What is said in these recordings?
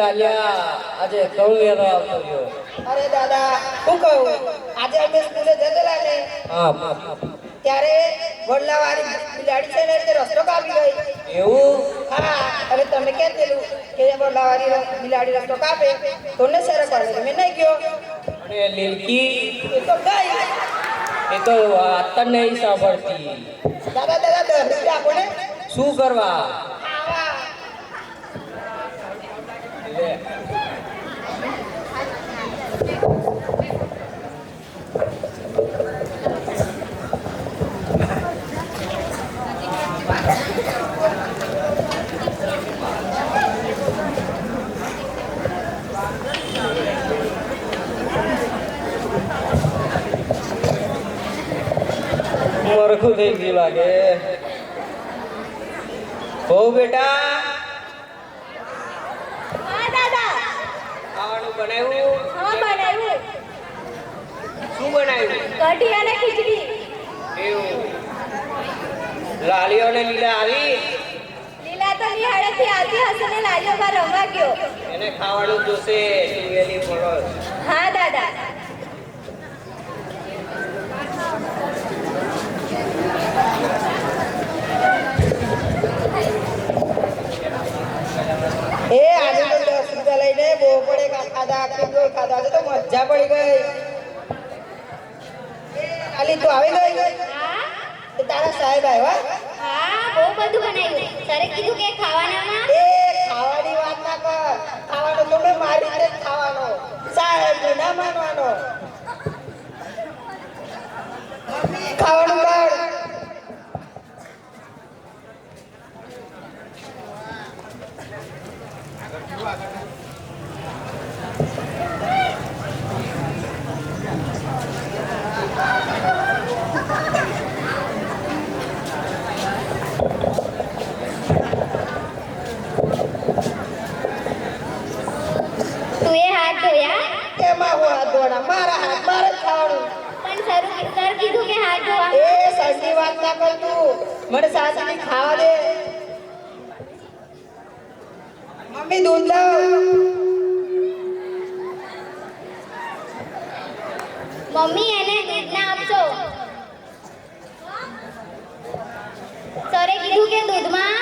લાલિયા આજે ઘઉં લેવા આવતો રહ્યો. અરે દાદા શું કહું, આજે અમે સ્કૂલે જતેલા ને હા ત્યારે વડલાવાળી બિલાડી છે ને તે રસ્તો કાપી ગઈ. એવું? હા, અને તમે કહેતેલું કે વડલાવાળી બિલાડી રસ્તો કાપે તો ને સર કરે મેં નહીં ગયો. અને લીલકી એ તો ગઈ. એ તો વાત જ નહીં સાંભળતી. દાદા દાદા 10 રૂપિયા આપો ને. શું કરવા? આવા લે. મરખું થઈ ગયું લાગે. હો બેટા, હા દાદા. ખાવાનું બનાવ્યું? હા બનાવ્યું. શું બનાવ્યું? કઢી અને ખીચડી. એવું? લાલીઓ ને લીલા આવી? લીલા તો નિહાળેથી આવતી હશે ને લાજો બાર રમવા ગયો. એને ખાવાનું જોશે. વેલી પડો. હા દાદા. એ આજે તો 10 રૂપિયા લઈને બહુ પડે ખાધા કેટલો ખાધા આજે તો મજા પડી ગઈ. ખાલી તું આવી ગઈ હા તો તારા સાહેબ આવ્યા. હા બહુ બધું બનાવ્યું. સરે કીધું કે ખાવાનામાં એ ખાવાની વાત ના કર, ખાવાનો તો મેં મારી રીતે જ ખાવાનો, સાહેબ ને ના માનવાનો. મમ્મી ખાવાનું કર. તું એ હાથ ધોયા? એમાં હું હાથ ધોવાના? મારા હાથ મારે જ ખાવાનું. પણ સર કીધું કે હાથ ધોવા. એ સરની વાત ના કર તું, મને સાસરી ખાવા દે. મમ્મી દૂધ લાવ. મમ્મી એને દૂધ ના આપશો. સરે કીધું કે દૂધમાં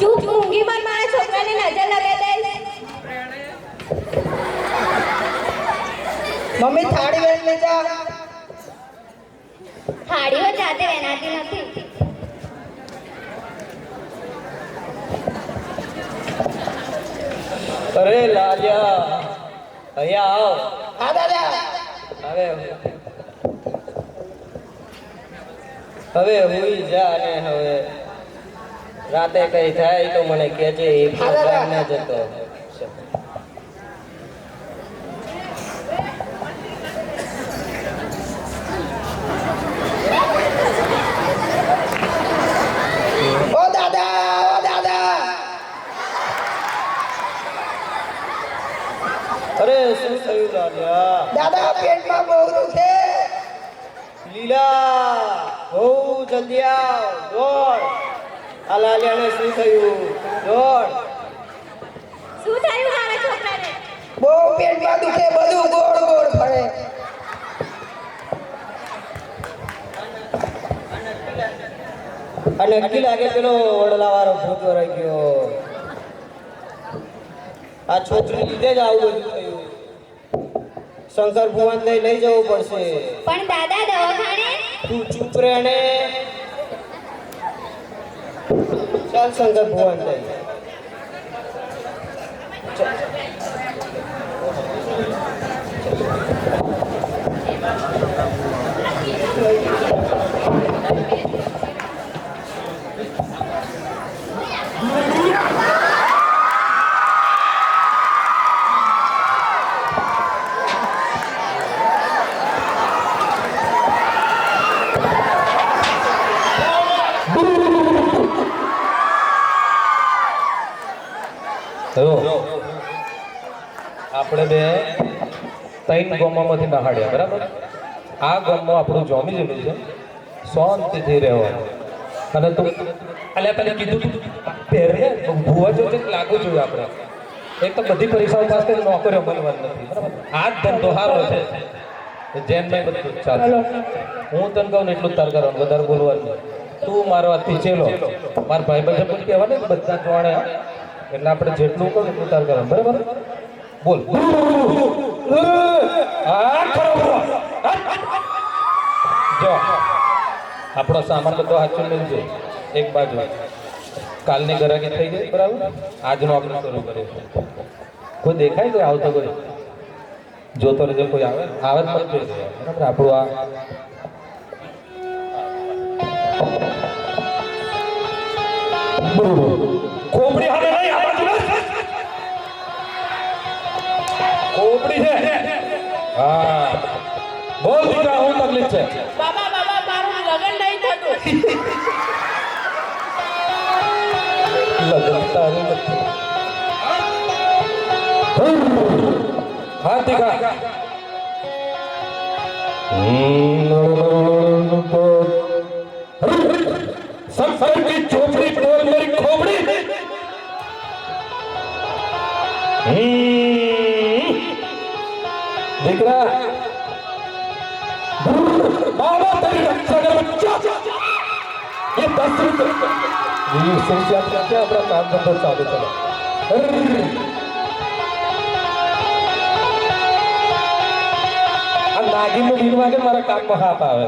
ચૂપ મૂંગી મન મારા છોકરાને નજર લગાવી દે. મમ્મી થાળી વેચ લે જા. થાળીઓ જાતે વેનાતી નથી. અરે લાલિયા, અહીંયા આવ. હા દાદા. હવે હુઈ જા ને હવે રાતે કઈ થાય તો મને કહેજે. એ પ્રોગ્રામ ને જતો. ઓ દાદા, ઓ દાદા. અરે શું થયું લાલિયા? દાદા પેટમાં બહુ દુખે. લીલા બહુ જલ્દી આવ, દોડ. આ લાલિયાને શું થયું? દોડ. શું થયું મારા છોકરાને? બહુ પેટમાં દુખે, બધું ગોળ ગોળ ફરે. અને નક્કી લાગે પેલો વડલા વાળો ભૂત વરાઈ ગયો. આ છોકરી લીધે જ આવું બધું થયું. શંકર ભુવન લઈ જવું પડશે. પણ દાદા દવાખાને તું ચૂપ રહે ને. ચાલ શંકર ભુવન લઈ. આપણે બે 3 ગામોમાંથી બહાડ્યા, બરાબર? આ ગામમાં આપણું જોમી જેલું છે શાંતિથી રહેવાનું. અને તું અલ્યા તને કીધું તું પહેરે ભૂવા જો છે લાગુ જોઈએ આપણે. એક તો બધી પરીક્ષાઓ પાસ કરી નોકરીઓ મળવાની નથી બરાબર. આ જ ધંધો સારો છે જેન મેં બધું ચાલો. હું તને કહું ને એટલું તાર કરવાનું, વધારે બોલવાનું નહીં. તું મારો હાથથી ચેલો, મારા ભાઈ બધા પણ કહેવા ને બધા જોડે, એટલે આપણે જેટલું કહું એટલું તાર કરવાનું બરાબર. બોલ હા ખરો જો આપણો સામાન બધો હાચું મિલશે એક બાજુ. કાલની ગરાકી થઈ ગઈ બરાબર. આજનો આપણે શરૂ કરીએ. કોઈ દેખાય કોઈ આવતો કોઈ જોતો રહેજો. કોઈ આવે આવે જ મત જોઈશે બરાબર. આપણું આ ખોપડી હવે નહીં આ બાજુ ખોપડી છે. હા બોલ દીકરા હું તકલીફ છે. બાબા બાબા મારું લગન નહીં થતું. લગન તારું નથી. હા દીકરા संसार की चोपड़ी बोल मेरी खोपड़ी. દીકરા बाबा तेरी रक्षा का बच्चा ये 10 रुपये 20 रुपया क्या अपना काम धंधो चालू चला. આ નાગીન નું બીન વાગે મારા કામમાં હાથ આવે.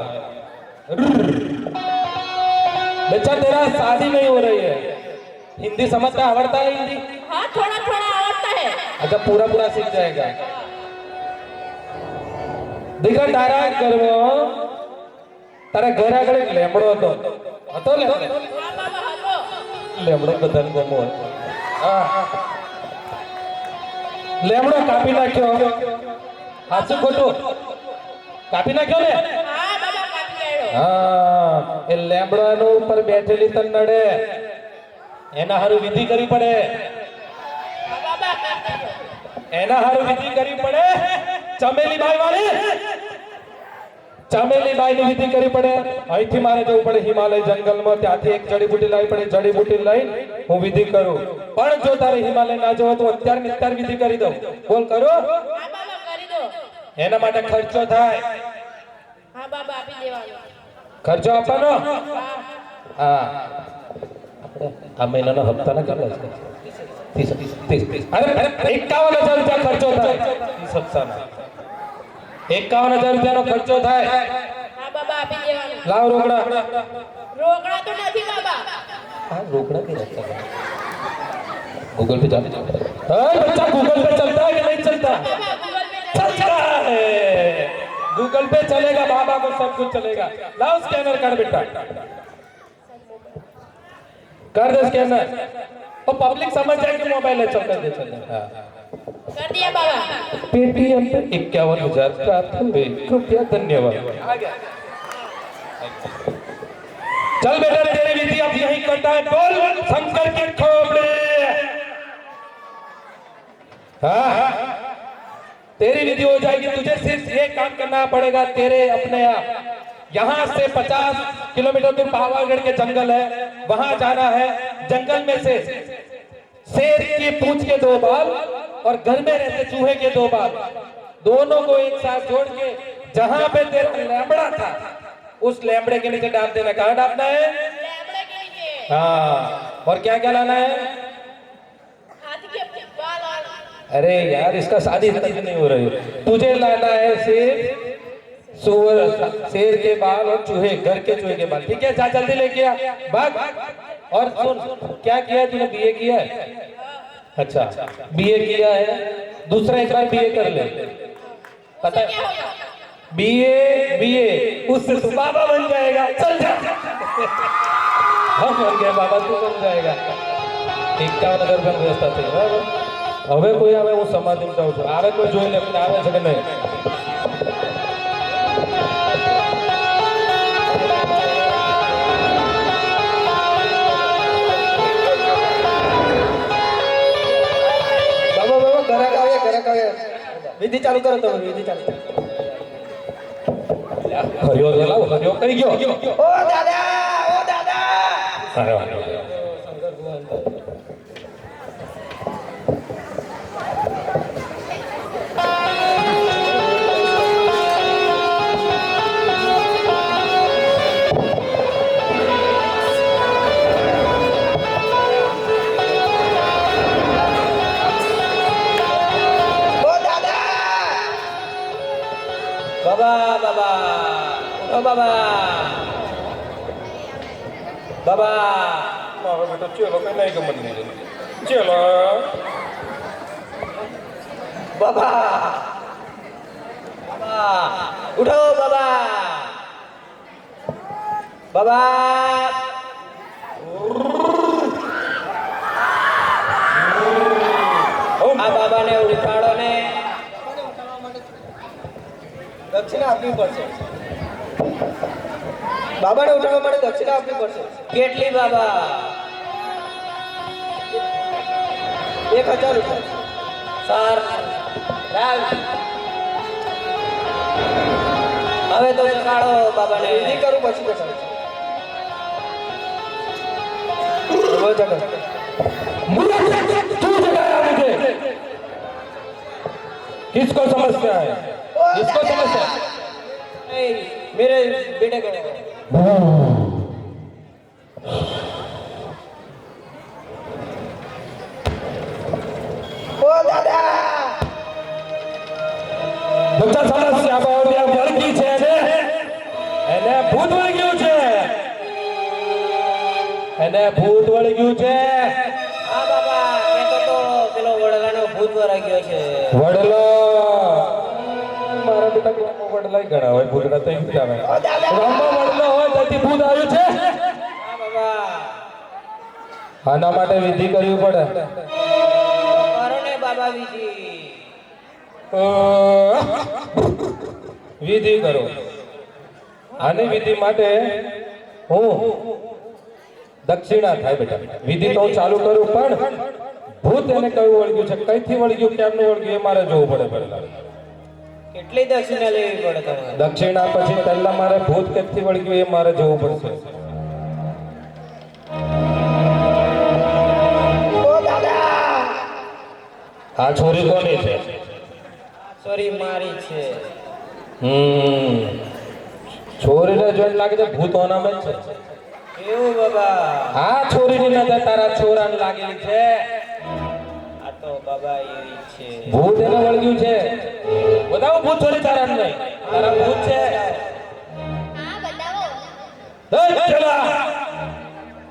बच्चा तेरा शादी नहीं हो रही है. हिंदी समझता आवड़ता है हिंदी? हाँ थोड़ा थोड़ा आवड़ता है. अच्छा पूरा पूरा सीख जाएगा. દીકરા તારા ઘરમાં તારા ઘર આગળ એક લેમડો હતો લેમડો? હા બાબા હતો. લેમડો બધાને ગમો હોય. હા લેમડો કાપી નાખ્યો. સાચું ખોટું? કાપી નાખ્યો ને? હા બાબા કાપી નાખ્યો. હા એ લેમડાનો ઉપર બેઠેલી તન નડે એના હારું વિધિ કરવી પડે. હા બાબા કાપી નાખ્યો. એના હારું વિધિ કરવી પડે. ચમેલી બાઈ વાળી ચમેલી બાઈ ની વિધિ કરવી પડે. અહીંથી મારે જવું પડે હિમાલય જંગલમાં. ત્યાંથી એક જડીબુટી લાવી પડે. જડીબુટી લઈ હું વિધિ કરું. પણ જો તારે હિમાલય ના જવો તો અત્યારે ને અત્યારે વિધિ કરી દઉં. બોલ કરો. હા બાબા કરી દો. એના માટે ખર્ચો થાય. હા બાબા આપી દેવાનો. ખર્ચો આપવાનો. હા હા આ મહિનાનો હપ્તાના કેટલા છે? 30. અરે 51,000 રૂપિયા ખર્ચો થાય. 30 હપ્તાના 51,000 રૂપિયાનો ખર્ચો થાય. હા બાબા આપી દેવાનો. લાવ રોકડા. રોકડા તો નથી બાબા. हाँ रोकड़ा भी रखता है. गूगल पे जाने हाँ बच्चा गूगल पे चलता है कि नहीं चलता? बाबा गूगल पे चलता है. गूगल पे चलेगा बाबा को सब कुछ चलेगा. लाओ स्कैनर कर बेटा. कर दे स्कैनर. और पब्लिक समझ जाए कि मोबाइल है. चल कर दे चल. हाँ कर दिया बाबा. पेटीएम पे 51,000 प्राप्त हुए. कृपया धन्यवाद. चल बेटा तेरी विधि अब यही करता है. बोल शंकर की खोपड़ी. हाँ तेरी विधि हो जाएगी. तुझे सिर्फ ये काम करना पड़ेगा तेरे अपने आप. यहाँ से 50 किलोमीटर दूर पावागढ़ के जंगल है. वहां जाना है. जंगल में से शेर की पूंछ के 2 बाल और घर में रहते चूहे के 2 बाल दोनों को एक साथ जोड़ के जहां पे तेरा लेमड़ा था उस लेमड़े के नीचे डाल देना. कहाँ डालना है? लेमड़े के नीचे. हाँ और क्या क्या लाना है? हाथी के बाल और. अरे यार इसका शादी नहीं हो रही. तुझे लाना है सिर्फ सुअर शेर के बाल और चूहे घर के चूहे के बाल. ठीक है जा जल्दी लेके आ भाग. और सुन क्या किया तूने? बीए किया है? अच्छा बीए किया है. दूसरा एक बार बीए कर ले. पता है बीए उससे तू बाबा बन जाएगा. चल जा. हम बन गए बाबा तू बन जाएगा. 51,000 રૂપિયાની વ્યવસ્થા થઈ બરાબર. હવે કોઈ આવે હું સમાધિમાં જાઉં છું. આવે કોઈ જોઈ લે આવે છે કે નહીં. વિધિ ચાલુ કરો તમે. વિધિ ચાલુ કરો. હરિયો તો લાવો, હરિયો કઈ ગયો? ઓ દાદા, ઓ દાદા. અરે વાહ. ઓ દાદા. બાબા બાબા ઉઠો બાબા બાબા મારો બેટો ચલો કઈ નહીં ગમત નહીં. ચલો બાબા બાબા ઉઠો બાબા બાબા આ બાબાને ઉઠાડો ને દક્ષિણા આપવી પડશે. બાબાને ઉઠાડવા માટે દક્ષિણા આપવી પડશે. કેટલી બાબા? 1000 રૂપિયા. સર રાવ હવે તો કાઢો બાબાને. વિધિ કરું પછી બતાવું. तू जगाया मुझे? किसको समझता है? किसको समझता है? नहीं, मेरे बेटे को ઓ દાદા. બધા સમસ્યા બાવળિયા વળગી છે ને એને ભૂત વળગ્યું છે. એને ભૂત વળગ્યું છે. હા બાબા કહેતો તો પેલો વડલાનો ભૂત વરાઈ ગયો છે. વડલો મારા બેટા કે વડલાઈ ઘણા હોય ભૂતના તો એમ જ આવે. ઓ દાદા. ગામમાં વડલો હોય ત્યાંથી ભૂત આવ્યું છે. હા બાબા આના માટે વિધિ કરવી પડે. કરો ને બાબા વિધિ. વિધિ કરો. આની વિધિ માટે હું દક્ષિણા થાય બેટા. વિધિ તો હું ચાલુ કરું પણ ભૂત એને કયું વળગ્યું છે, કઈથી વળગ્યું, કેમનું વળગ્યું એ મારે જોવું પડે પહેલા. કેટલી દક્ષિણા લેવી પડે તમારે? દક્ષિણા પછી પહેલા મારે ભૂત કેથી વળગ્યું એ મારે જોવું પડશે. ઓ દાદા. આ છોરી કોની છે? સોરી મારી છે. છોરીને જોઈને લાગે છે ભૂત ઓનામાં જ છે. એવું બાબા? આ છોરીની નજર તારા છોરાને લાગેલી છે. આ તો બાબા એવી છે. ભૂત એને વળગ્યું છે. બતાવો ભૂત છોરી તારા નહીં. તારા ભૂત છે. હા બતાવો. ए, चला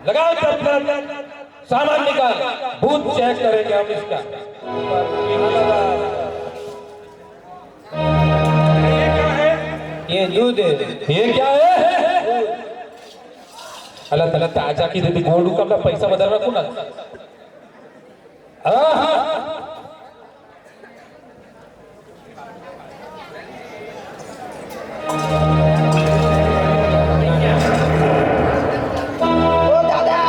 लगाओ चप्पल, सामान निकाल. भूत चेक करेंगे हम इसका. ये दूध है. ये क्या है? अल्लाह तला ताजा की दीदी गोल्ड का अपना पैसा बदल रखो ना. हाँ ઓ દાદા.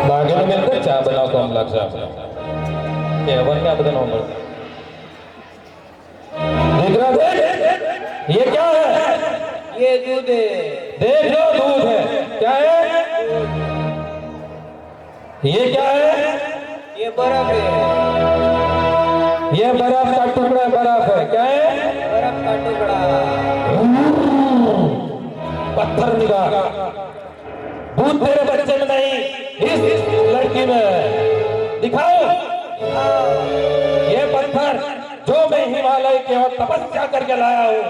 बागे में मिलकर चाय बनाओ तो हम लग जाए. केवल क्या बदल हो पड़ता. देख रहा देख, ये क्या है? ये दूध है. देख लो दूध है. क्या है? ये क्या है? ये बर्फ है. ये बर्फ का टुकड़ा बर्फ है. क्या है? बर्फ का टुकड़ा. पत्थर निकाल. भूत तेरे बच्चे में नहीं, इस लड़की में. दिखाओ ये पत्थर जो मैं हिमालय के और तपस्या करके लाया हूँ.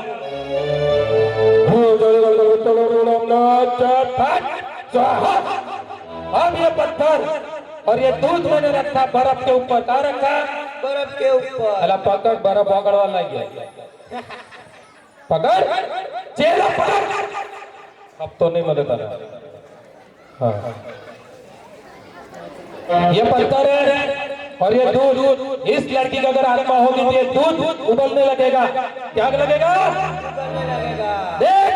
अब ये पत्थर और ये दूध मैंने रखा बर्फ के ऊपर. कहाँ रखा? बर्फ के ऊपर. अला पकड़ बर्फ पकड़वा लग गया. पकड़ चेला पकड़. अब तो नहीं मिलता. हाँ ये पत्थर है और ये दूध. इस लड़की का अगर आत्मा होगी तो ये दूध उबलने लगेगा. क्या लगेगा? उबलने लगेगा. देख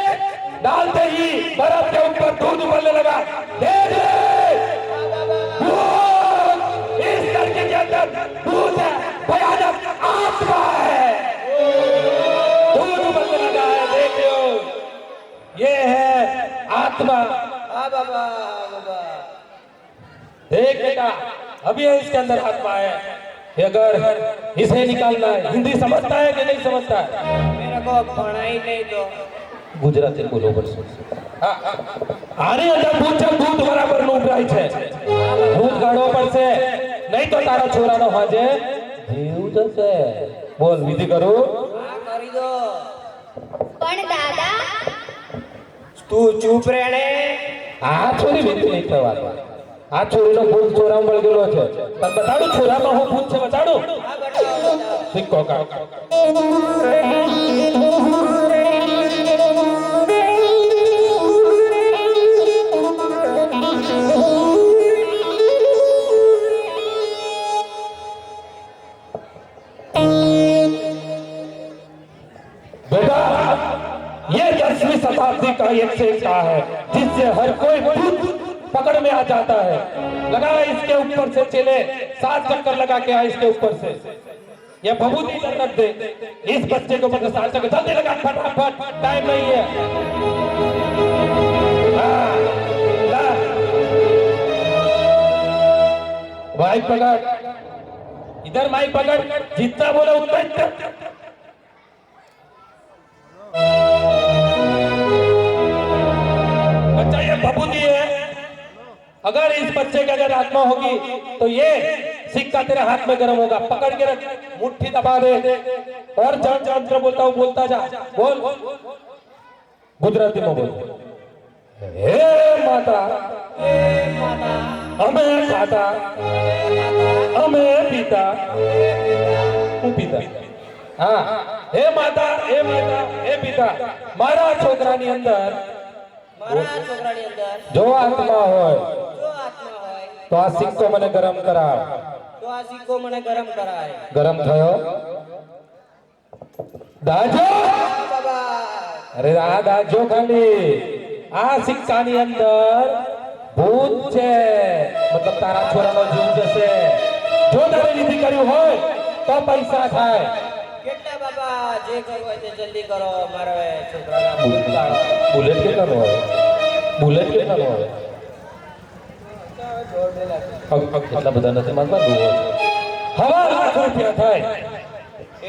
डालते ही बर्फ के ऊपर दूध उबलने लगा. देख इस लड़के के अंदर दूध है, भयानक आत्मा है. आत्मा। हाँ बाबा, हाँ बाबा। देख बेटा, अभी इसके अंदर आत्मा है। ये अगर इसे निकालना है, हिंदी समझता है कि नहीं समझता है? मेरे को पढ़ा ही नहीं तो। गुजराती बोलो बस। आने अंदर भूत છે, ભૂત બરાબર નું ઉભરાય છે. ભૂત ગાડો પડશે, નહીં તો તારા છોરાનો હાજે જીવ જશે. બોલ વિધિ કરું. हाँ करी दो। પણ દાદા तू चुप रहने। આ છોરી વિધિ નહીં થવા દે. આ છોરીનો ભૂત છોરામાં વળગેલો છે. તને બતાડું છોરામાં હું ભૂત છે, બતાડું. हाँ बताओ बताओ। સિક્કો કાઢ. बेटा, ये 10वीं शताब्दी का एक से एक का है, जिससे हर कोई भूत पकड़ में आ जाता है। लगा इसके ऊपर से चले, 7 चक्कर लगा के आ इसके ऊपर से। ये भभूति रख दे इस बच्चे के ऊपर से 7 चक्कर जल्दी लगा, फटाफट, टाइम नहीं है। हाँ, ला। माइक पकड़, इधर माइक पकड़, जितना बोला उतना ही। बच्चा ये भभूति है, अगर इस बच्चे की अगर आत्मा होगी तो ये सिक्का तेरे हाथ में गर्म होगा, पकड़ के रख, मुट्ठी दबा दे और जन जन बोलता हूँ, बोलता जा, बोल गुजराती में बोल। हे माता अमे खाता अमे पीता હું પીતા. હા, હે માતા હે માતા હે પિતા, મારા છોકરાની અંદર મારા છોકરાની અંદર જો આત્મા હોય જો આત્મા હોય તો આ સિક્કો મને ગરમ કરાવ. તો આ સિક્કો મને ગરમ કરાય. ગરમ થયો દાજો. हाँ बाबा। અરે આ દાજો ખાલી આ સિક્કાની અંદર ભૂત છે, મતલબ તારા છોરાનો જીવ જશે. જો તારે વિધિ કર્યું હોય તો પૈસા થાય. કેટલા બાબા જે કરવું હોય તે જલ્દી કરો, મારે છોકરાના ભૂત કાઢો. બુલેટ કેટલાનો હોય? બુલેટ કેટલાનો હોય? એટલા બધા નથી માંગવા. હવા લાખ રૂપિયા થાય.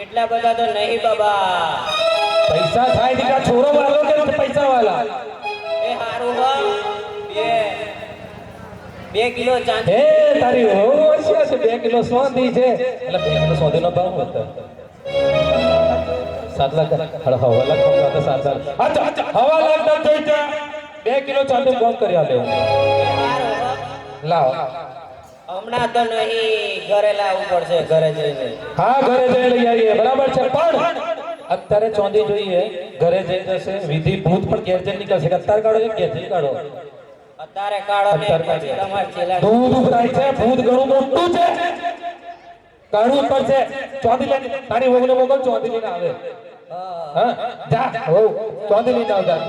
એટલા બધા તો નહીં બાબા. પૈસા થાય દીકરા, છોરો વાળો કે પૈસા વાળા? એ હારું હો. બે કિલો ચાંદી. હે તારી હોશિયાર છે. 2 કિલો સોંધી છે એટલે 2 કિલો સોંધીનો ભાવ હતો 7 લાખ. હવા લાખ તો 7 લાખ. અચ્છા, હવા લાખ તો જોઈ જા. 2 કિલો ચાંદી બોમ્બ કરી આલે હું. હારું હો. લાવ. હમણાં તો નહીં, ઘરે લાવવું પડશે, ઘરે જઈને. હા, ઘરે જઈ લઈ આવીએ, બરાબર છે. પણ અત્યારે ચોંધી જોઈએ, ઘરે જઈ જશે વિધિ. ભૂત પણ ઘેર જઈને નીકળશે. અત્યારે કાઢો કે ઘેર જઈને કાઢો? અત્યારે કાઢો ને પછી તમારે છેલ્લા દૂધ ઉભરાય છે. ભૂત ઘણું મોટું છે, કાઢવું પડશે. ચોંધી લઈને તારી વહુને મોકલ, ચોંધી લઈને આવે. હા, જા વહુ, ચોંધી લઈને આવ. જા,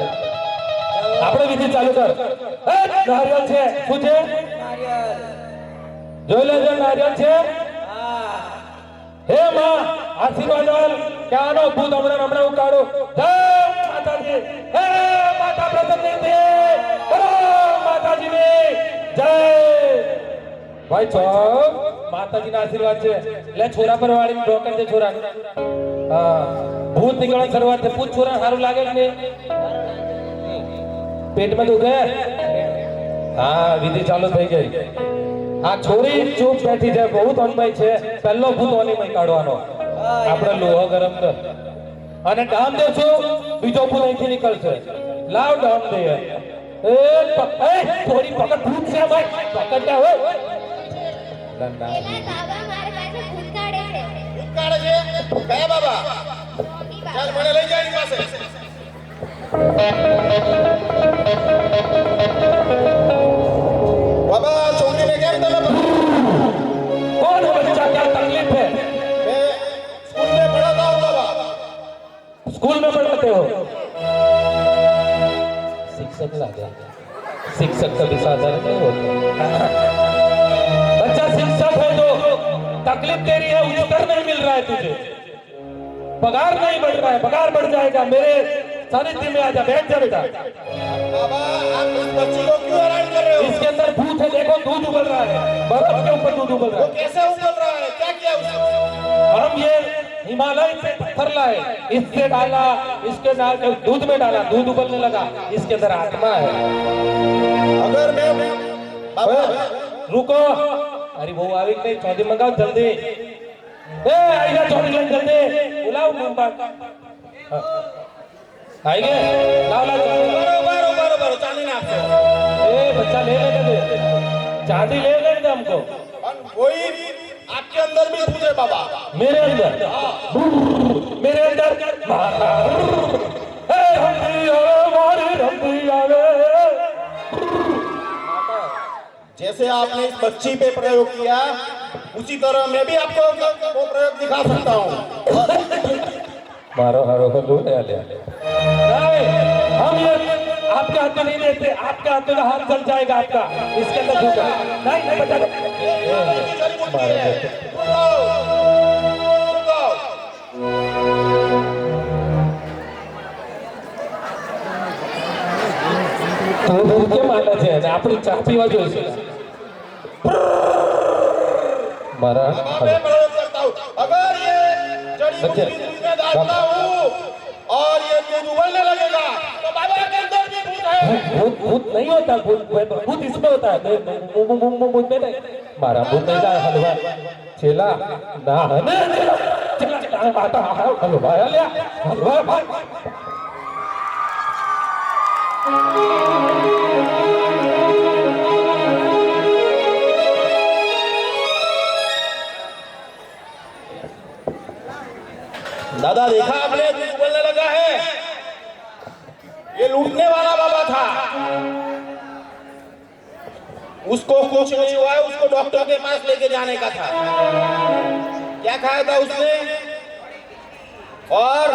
આપણે વિધિ ચાલુ કર. એ નારિયેળ છે. શું છે? નારિયેળ. જોઈ લેજો, નારિયેળ છે. હા. હે માં, આશીર્વાદ આલ કે આનો ભૂત હમણાં ઉકાળો. જય માતાજી. હે માતા પ્રસન્ન દે. બોલો માતાજીની જય. ભાઈ ચોક, માતાજીના આશીર્વાદ છે. લે છોરા પર વાળીને ઢોકર દે છોરા. હા, ભૂત નીકળવાની શરૂઆત છે. પૂછ છોરા, સારું લાગે કે નહીં? પેટમાં દુખે? હા, વિધિ ચાલુ થઈ ગઈ. આ છોરી ચૂપ બેઠી છે, બહુ અન્મય છે. પહેલો ભૂત ઓનીમય કાઢવાનો. આપણે લોહો ગરમ કર અને ડામ દેશું, બીજો ભૂત અહીંથી નીકળશે. લાવ ડામ દે. એ થોડી પકડ, ભૂત છે ભાઈ, પકડ લે. હોય પેલા બાબા મારા પાસે ભૂત કાઢે છે. કાઢે છે કયા બાબા? ઈ બાબા. ચાલ મને લઈ જાય એની પાસે. બાબા ચોકીને કેમ તમે कौन है बच्चा, क्या तकलीफ है? मैं स्कूल में पढ़ाता हूँ बाबा। स्कूल में पढ़ाते हो? शिक्षक लागे, शिक्षक कभी साधारण नहीं होता। बच्चा शिक्षक है तो तकलीफ तेरी है, उत्तर नहीं मिल रहा है तुझे, पगार नहीं बढ़ रहा है। पगार बढ़ जाएगा, मेरे सानिध्य में आजा, बैठ जा बेटा। बाबा आप इसके अंदर भूत है, देखो दूध उबल रहा है, बर्फ के ऊपर दूध उबल रहा वो है। कैसे उबल रहा है? क्या किया उसने? हम ये हिमालय से पत्थर लाए, इससे डाला, इसके साथ दूध में डाला, दूध उबलने लगा, इसके अंदर आत्मा है। अगर मैं बाबा रुको, अरे वो आवे नहीं, चौधरी मंगाओ जल्दी, ए आइए चौधरी लाइन जल्दी बुलाओ मुंबई, आएंगे लाओ लाओ बरोबर चांदी ना आपको ए बच्चा ले लेने दे, चांदी ले लेने दे हमको। कोई आपके अंदर भी भूत है बाबा। मेरे अंदर मेरे अंदर ए रंदी आवे मारे रंदी आवे। जैसे आपने इस बच्ची पे प्रयोग किया, उसी तरह मैं भी आपको वो प्रयोग दिखा सकता हूँ। मारो हारो को लो ले ले नहीं, हम ये आपके हाथ में नहीं देते, आपके हाथ में हाथ जल जाएगा आपका, इसके अंदर भूत है। नहीं नहीं बचा मारो तो ભૂતે માને છે અને આપણી ચા પીવા જોઈશે મારા मैं प्रयोग करता हूँ। अगर ये जड़ी बच्चे। बूटी दूध में डालता हूँ और ये दूध उबलने लगेगा तो बाबा के अंदर भी भूत है। भूत भूत नहीं होता, भूत इसमें होता है, भूत में नहीं, मारा भूत नहीं था हलवा चेला ना हने चेला आता हलवा ले हलवा भाई। दादा देखा आपने, दूध उबलने लगा है। ये लूटने वाला बाबा था, उसको कुछ नहीं हुआ है, उसको डॉक्टर के पास लेके जाने का था। क्या खाया था उसने? और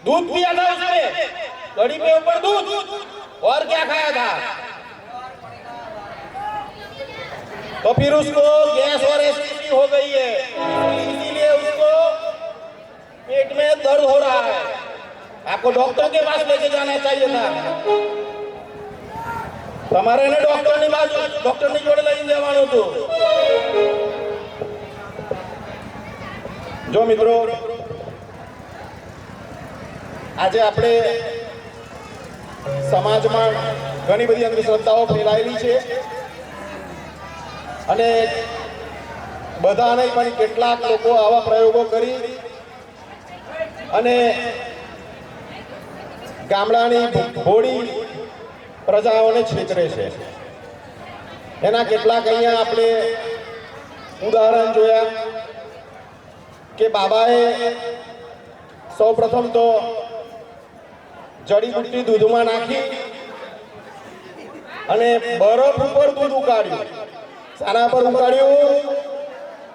दूध पिया था उसने, घड़ी के ऊपर दूध। और क्या खाया था? तो फिर उसको गैस और एसिडिटी हो गई है, इसीलिए उसको पेट में दर्द हो रहा है। आपको डॉक्टर के पास लेके जाना चाहिए था। તમારે એને ડોક્ટરની બાજુ ડોક્ટરની જોડે લઈને જવાનું હતું। જો મિત્રો, આજે આપણે સમાજમાં ઘણી બધી અંધશ્રદ્ધાઓ ફેલાયેલી છે અને બધા નહીં પણ કેટલાક લોકો આવા પ્રયોગો કરી અને ગામડાની ભોળી પ્રજાઓને છેતરે છે। એના કેટલાક અહીંયા આપણે ઉદાહરણ જોયા કે બાબાએ સૌપ્રથમ તો જડીબુટ્ટી દૂધમાં નાખી અને બરફ ઉપર દૂધ ઉકાળ્યું। શાના પર ઉકાળ્યું?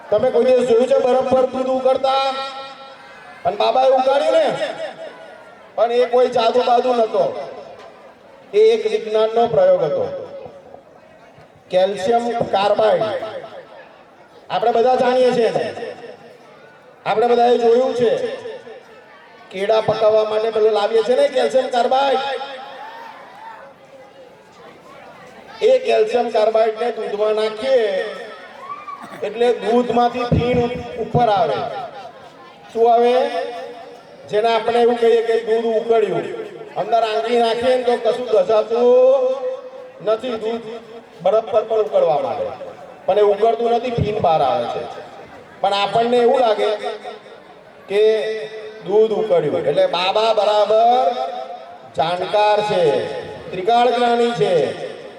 તમે કોઈ દિવસ જોયું છે બરફ પર દૂધ ઉકળતા? પણ બાબાએ ઉકાળ્યું ને, પણ એ કોઈ જાદુ બાદુ નતો, એ એક વિજ્ઞાનનો પ્રયોગ હતો। કેલ્શિયમ કાર્બાઇડ આપણે બધા જાણીએ છીએ, આપણે બધાએ જોયું છે, કેળા પકાવવા માટે પેલું લાવીએ છીએ ને કેલ્શિયમ કાર્બાઇડ, એ કેલ્શિયમ કાર્બાઇડને દૂધમાં નાખીએ એટલે દૂધમાંથી ફીણ ઉપર આવે। શું આવે? જેને આપણે એવું કહીએ કે દૂધ ઉકળ્યું। અંદર આંગળી નાખીએ તો કશું ઘસાતું નથી, દૂધ બરફ પર પણ ઉકળવા માંડે, પણ એ ઉકળતું નથી, ફીણ બહાર આવે છે। પણ આપણને એવું લાગે કે દૂધ ઉકળ્યું એટલે બાબા બરાબર જાણકાર છે, ત્રિકાળ જ્ઞાની છે।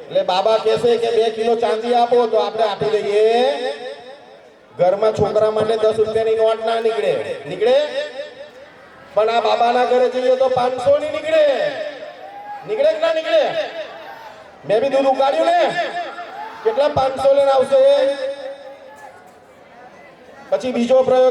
એટલે બાબા કહેશે કે 2 કિલો ચાંદી આપો તો આપણે આપી દઈએ। ઘરમાં છોકરા માટે 10 રૂપિયાની નોટ ના નીકળે, નીકળે? પણ આ બાબાના ઘરે જઈએ તો 500 ની નીકળે, નીકળે કે ના નીકળે? મેં બી દૂધ ઉકાળ્યું ને, કેટલા 500 લઈને આવશે? પછી બીજો પ્રયોગ